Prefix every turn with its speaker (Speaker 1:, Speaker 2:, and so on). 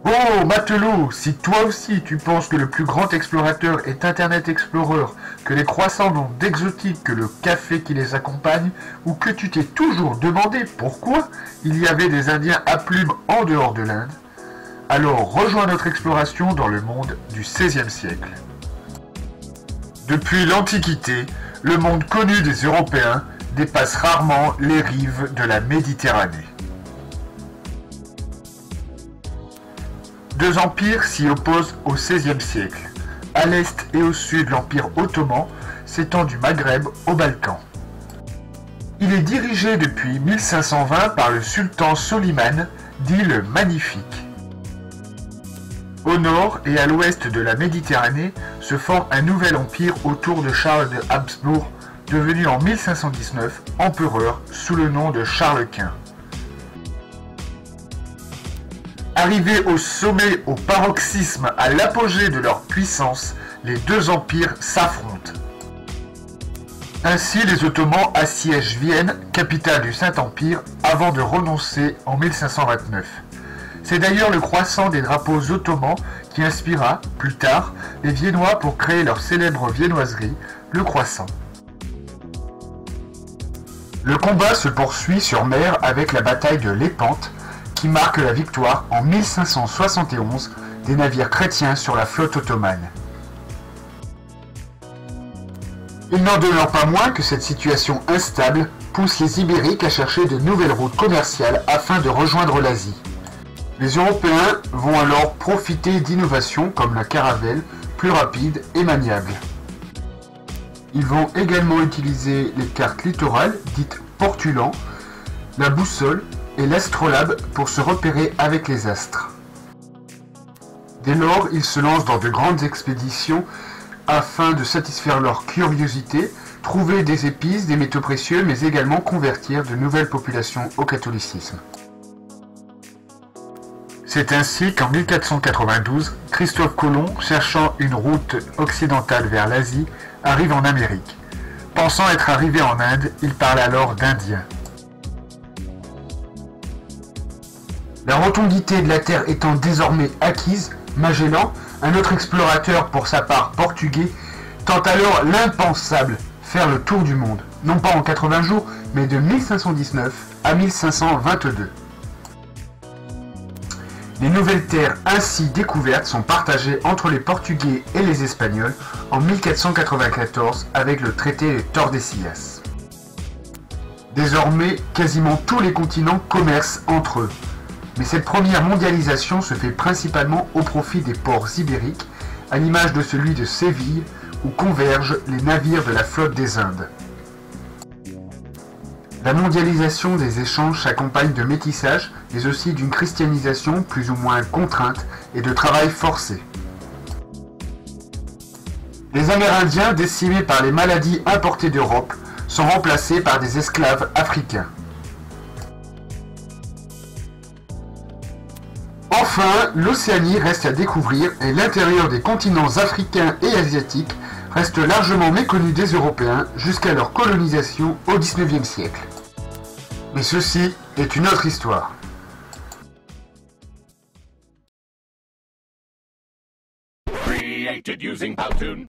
Speaker 1: Oh, matelot, si toi aussi tu penses que le plus grand explorateur est Internet Explorer, que les croissants n'ont d'exotique que le café qui les accompagne, ou que tu t'es toujours demandé pourquoi il y avait des Indiens à plumes en dehors de l'Inde, alors rejoins notre exploration dans le monde du XVIe siècle. Depuis l'Antiquité, le monde connu des Européens dépasse rarement les rives de la Méditerranée. Deux empires s'y opposent au XVIe siècle. À l'est et au sud, l'empire ottoman s'étend du Maghreb aux Balkans. Il est dirigé depuis 1520 par le sultan Soliman, dit le Magnifique. Au nord et à l'ouest de la Méditerranée se forme un nouvel empire autour de Charles de Habsbourg, devenu en 1519 empereur sous le nom de Charles Quint. Arrivés au sommet, au paroxysme, à l'apogée de leur puissance, les deux empires s'affrontent. Ainsi, les Ottomans assiègent Vienne, capitale du Saint-Empire, avant de renoncer en 1529. C'est d'ailleurs le croissant des drapeaux ottomans qui inspira, plus tard, les Viennois pour créer leur célèbre viennoiserie, le croissant. Le combat se poursuit sur mer avec la bataille de Lépante, qui marque la victoire en 1571 des navires chrétiens sur la flotte ottomane. Il n'en demeure pas moins que cette situation instable pousse les Ibériques à chercher de nouvelles routes commerciales afin de rejoindre l'Asie. Les Européens vont alors profiter d'innovations comme la caravelle, plus rapide et maniable. Ils vont également utiliser les cartes littorales, dites portulans, la boussole et l'astrolabe pour se repérer avec les astres. Dès lors, ils se lancent dans de grandes expéditions afin de satisfaire leur curiosité, trouver des épices, des métaux précieux, mais également convertir de nouvelles populations au catholicisme. C'est ainsi qu'en 1492, Christophe Colomb, cherchant une route occidentale vers l'Asie, arrive en Amérique. Pensant être arrivé en Inde, il parle alors d'Indien. La rotondité de la Terre étant désormais acquise, Magellan, un autre explorateur pour sa part portugais, tente alors l'impensable, faire le tour du monde, non pas en 80 jours, mais de 1519 à 1522. Les nouvelles terres ainsi découvertes sont partagées entre les Portugais et les Espagnols en 1494 avec le traité de Tordesillas. Désormais, quasiment tous les continents commercent entre eux. Mais cette première mondialisation se fait principalement au profit des ports ibériques, à l'image de celui de Séville, où convergent les navires de la flotte des Indes. La mondialisation des échanges s'accompagne de métissage, mais aussi d'une christianisation plus ou moins contrainte et de travail forcé. Les Amérindiens, décimés par les maladies importées d'Europe, sont remplacés par des esclaves africains. Enfin, l'Océanie reste à découvrir et l'intérieur des continents africains et asiatiques reste largement méconnu des Européens jusqu'à leur colonisation au XIXe siècle. Mais ceci est une autre histoire.
Speaker 2: Created using Powtoon.